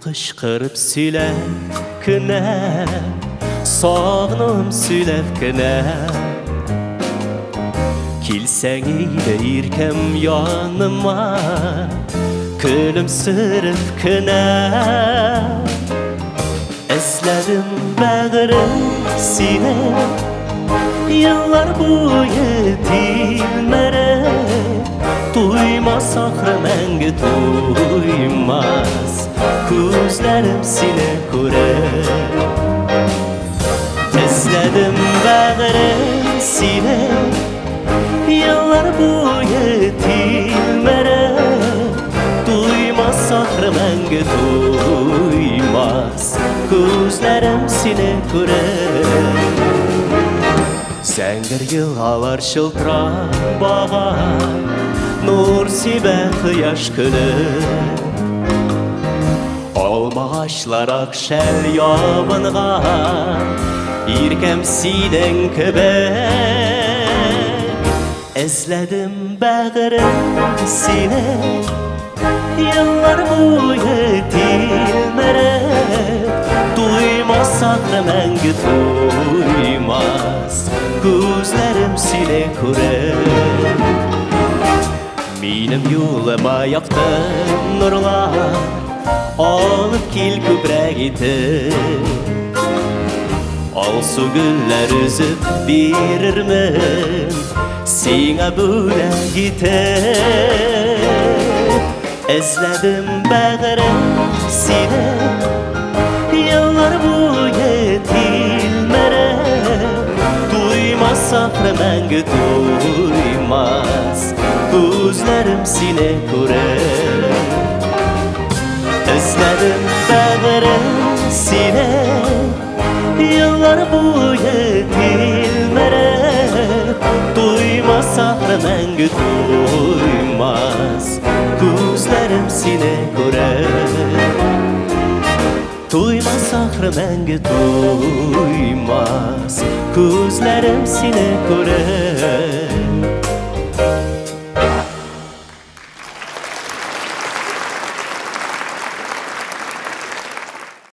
Kışkırıp süylep kine, soğunum süylep kine. Kilsen ile irkem yanıma, külümsürüp kine. Esledim bağrım sine, yıllar boyu dilmere. Duymaz ahremengi duymaz, gözlerim sine kure. Esledim bağrım sine, yıllar boyu dilmere. Duymaz ahremengi duymaz, gözlerim sine kure. Sengir yıllar şıltırar bahar, nur sibe kıyaş külü. Olma ağaçlar akşel yavınğa, irkem siden köbek. Ezledim bağrım sine, yıllar boyu dilmere. Duymaz ahremengi duymaz, gözlerim sine kure. Minim yoluma yaktın nurlar, alıp kil kübreğiti. Al su güller üzüp verirmin, sine böyle gite. Ezledim bağrım sine, yıllar boyu dilmere. Duymaz ahremengi duymaz, gözlerim sine kure. Ezledim bağrım sine, yıllar boyu dilmere. Duymaz ahremengi duymaz, gözlerim sine kure. Duymaz ahremengi duymaz, gözlerim sine kure.